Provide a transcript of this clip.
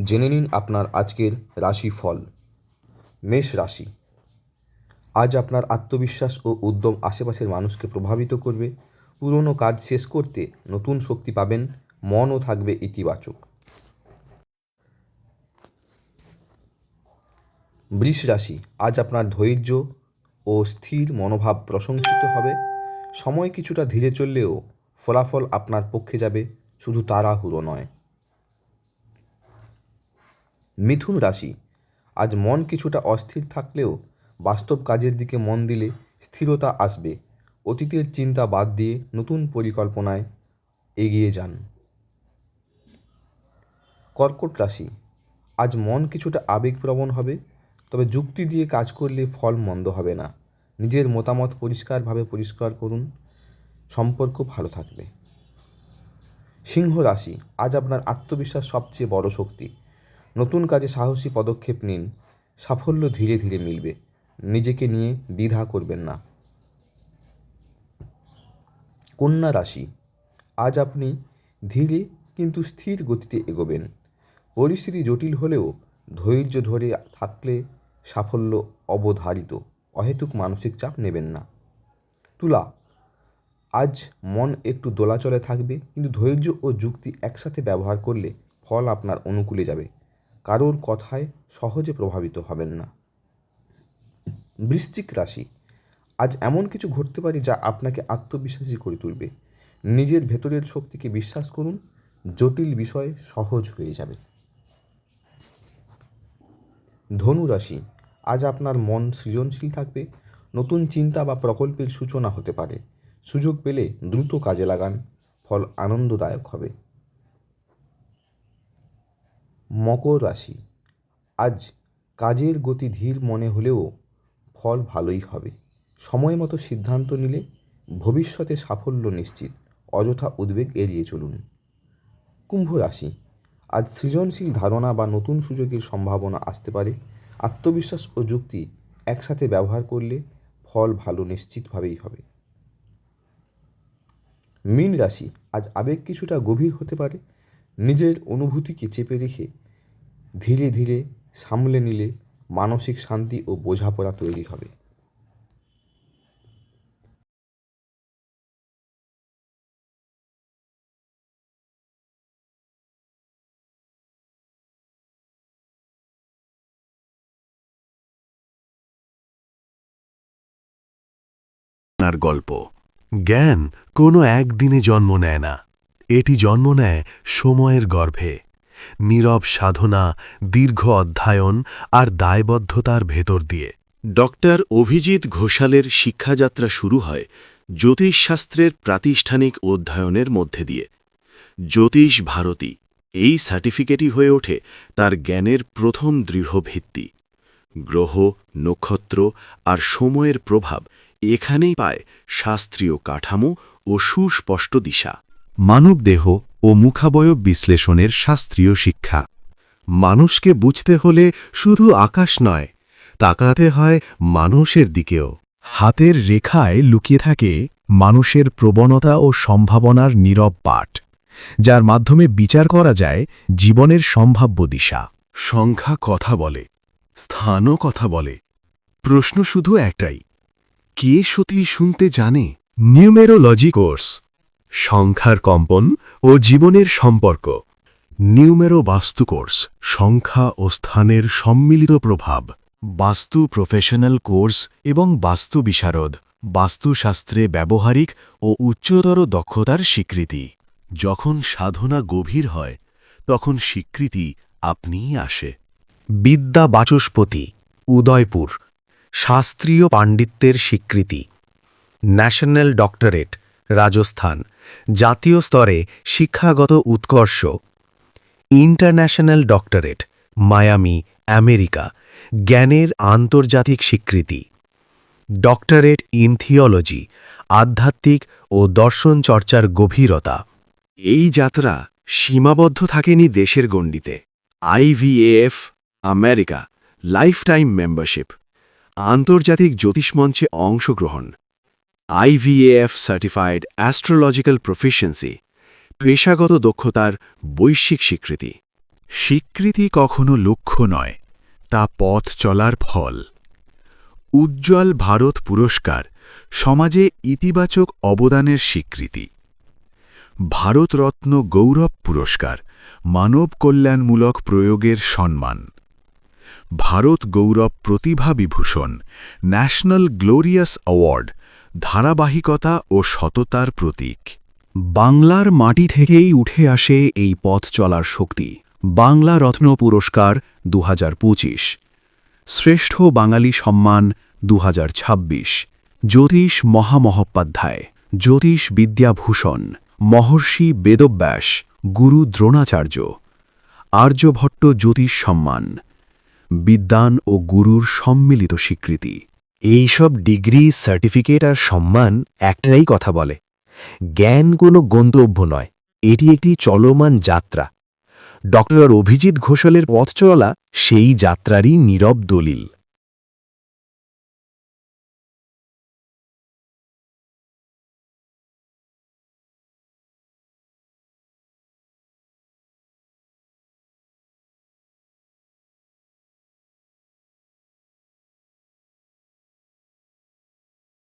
জেনে নিন আপনার আজকের রাশিফল। মেষ রাশি। আজ আপনার আত্মবিশ্বাস ও উদ্যম আশেপাশের মানুষকে প্রভাবিত করবে। পুরনো কাজ শেষ করতে নতুন শক্তি পাবেন, মনও থাকবে ইতিবাচক। বৃষ রাশি। আজ আপনার ধৈর্য ও স্থির মনোভাব প্রশংসিত হবে। সময় কিছুটা ধীরে চললেও ফলাফল আপনার পক্ষে যাবে, শুধু তাড়াহুড়ো নয়। মিথুন রাশি। আজ মন কিছুটা অস্থির থাকলেও বাস্তব কাজের দিকে মন দিলে স্থিরতা আসবে। অতীতের চিন্তা বাদ দিয়ে নতুন পরিকল্পনায় এগিয়ে যান। কর্কট রাশি। আজ মন কিছুটা আবেগপ্রবণ হবে, তবে যুক্তি দিয়ে কাজ করলে ফল মন্দ হবে না। নিজের মতামত পরিষ্কারভাবে পরিষ্কার করুন, সম্পর্ক ভালো থাকবে। সিংহ রাশি। আজ আপনার আত্মবিশ্বাস সবচেয়ে বড় শক্তি। নতুন কাজে সাহসী পদক্ষেপ নিন, সাফল্য ধীরে ধীরে মিলবে। নিজেকে নিয়ে দ্বিধা করবেন না। কন্যা রাশি। আজ আপনি ধীরে কিন্তু স্থির গতিতে এগোবেন। পরিস্থিতি জটিল হলেও ধৈর্য ধরে থাকলে সাফল্য অবধারিত। অহেতুক মানসিক চাপ নেবেন না। তুলা। আজ মন একটু দোলাচলে থাকবে, কিন্তু ধৈর্য ও যুক্তি একসাথে ব্যবহার করলে ফল আপনার অনুকূলে যাবে। কারোর কথায় সহজে প্রভাবিত হবেন না। বৃশ্চিক রাশি। আজ এমন কিছু ঘটতে পারে যা আপনাকে আত্মবিশ্বাসী করে তুলবে। নিজের ভেতরের শক্তিকে বিশ্বাস করুন, জটিল বিষয় সহজ হয়ে যাবে। ধনু রাশি। আজ আপনার মন সৃজনশীল থাকবে। নতুন চিন্তা বা প্রকল্পের সূচনা হতে পারে। সুযোগ পেলে দ্রুত কাজে লাগান, ফল আনন্দদায়ক হবে। মকর রাশি। আজ কাজের গতি ধীর মনে হলেও ফল ভালোই হবে। সময় মতো সিদ্ধান্ত নিলে ভবিষ্যতে সাফল্য নিশ্চিত। অযথা উদ্বেগ এড়িয়ে চলুন। কুম্ভ রাশি। আজ সৃজনশীল ধারণা বা নতুন সুযোগের সম্ভাবনা আসতে পারে। আত্মবিশ্বাস ও যুক্তি একসাথে ব্যবহার করলে ফল ভালো নিশ্চিতভাবেই হবে। মীন রাশি। আজ আবেগ কিছুটা গভীর হতে পারে। নিজের অনুভূতিকে চেপে রেখে ধীরে ধীরে সামলে নিলে মানসিক শান্তি ও বোঝাপড়া তৈরি হবে। আপনার গল্প। জ্ঞান কোনো একদিনে জন্ম নেয় না, এটি জন্ম নেয় সময়ের গর্ভে। নীরব সাধনা, দীর্ঘ অধ্যয়ন আর দায়বদ্ধতার ভেতর দিয়ে। ডক্টর অভিজিৎ ঘোষালের শিক্ষাযাত্রা শুরু হয় জ্যোতিষশাস্ত্রের প্রাতিষ্ঠানিক অধ্যয়নের মধ্যে দিয়ে। জ্যোতিষ ভারতী এই সার্টিফিকেটই হয়ে ওঠে তার জ্ঞানের প্রথম দৃঢ় ভিত্তি। গ্রহ, নক্ষত্র আর সময়ের প্রভাব এখানেই পায় শাস্ত্রীয় কাঠামো ও সুস্পষ্ট দিশা। মানবদেহ ও মুখাবয়ব বিশ্লেষণের শাস্ত্রীয় শিক্ষা। মানুষকে বুঝতে হলে শুধু আকাশ নয়, তাকাতে হয় মানুষের দিকেও। হাতের রেখায় লুকিয়ে থাকে মানুষের প্রবণতা ও সম্ভাবনার নীরব পাঠ, যার মাধ্যমে বিচার করা যায় জীবনের সম্ভাব্য দিশা। সংখ্যা কথা বলে, স্থানও কথা বলে। প্রশ্ন শুধু একটাই, কে সত্যি শুনতে জানে? নিউমেরোলজি কোর্স, সংখ্যার কম্পন ও জীবনের সম্পর্ক। নিউমেরো বাস্তু কোর্স, সংখ্যা ও স্থানের সম্মিলিত প্রভাব। বাস্তু প্রফেশনাল কোর্স এবং বাস্তু বিশারদ, বাস্তুশাস্ত্রে ব্যবহারিক ও উচ্চতর দক্ষতার স্বীকৃতি। যখন সাধনা গভীর হয়, তখন স্বীকৃতি আপনিই আসে। বিদ্যা বাচস্পতি, উদয়পুর, শাস্ত্রীয় পাণ্ডিত্যের স্বীকৃতি। ন্যাশনাল ডক্টরেট, রাজস্থান, জাতীয় স্তরে শিক্ষাগত উৎকর্ষ। ইন্টারন্যাশনাল ডক্টরেট, মায়ামি, আমেরিকা, জ্ঞানের আন্তর্জাতিক স্বীকৃতি। ডক্টরেট ইন থিওলজি, আধ্যাত্মিক ও দর্শন চর্চার গভীরতা। এই যাত্রা সীমাবদ্ধ থাকেনি দেশের গণ্ডিতে। IVAF, আমেরিকা, লাইফটাইম মেম্বারশিপ, আন্তর্জাতিক জ্যোতিষমঞ্চে অংশগ্রহণ। IVAF সার্টিফাইড অ্যাস্ট্রোলজিক্যাল প্রফিসিয়েন্সি, পেশাগত দক্ষতার বৈশ্বিক স্বীকৃতি। স্বীকৃতি কখনো লক্ষ্য নয়, তা পথ চলার ফল। উজ্জ্বল ভারত পুরস্কার সমাজে ইতিবাচক অবদানের স্বীকৃতি। ভারতরত্ন গৌরব পুরস্কার মানব কল্যাণমূলক প্রয়োগের সম্মান। ভারত গৌরব প্রতিভা বিভূষণ ন্যাশনাল গ্লোরিয়াস অ্যাওয়ার্ড ধারাবাহিকতা ও সততার প্রতীক। বাংলার মাটি থেকেই উঠে আসে এই পথ চলার শক্তি। বাংলা রত্ন পুরস্কার 2025, শ্রেষ্ঠ বাঙালি সম্মান 2026, জ্যোতিষ মহামহোপাধ্যায়, জ্যোতিষ বিদ্যাভূষণ, মহর্ষি বেদব্যাস, গুরু দ্রোণাচার্য, আর্যভট্ট জ্যোতিষ সম্মান, বিদ্বান ও গুরুর সম্মিলিত স্বীকৃতি। এইসব ডিগ্রি, সার্টিফিকেট আর সম্মান একটাই কথা বলে, জ্ঞান কোনো গন্তব্য নয়, এটি একটি চলমান যাত্রা। ডক্টর অভিজিৎ ঘোষালের পথ চলা সেই যাত্রারই নীরব দলিল।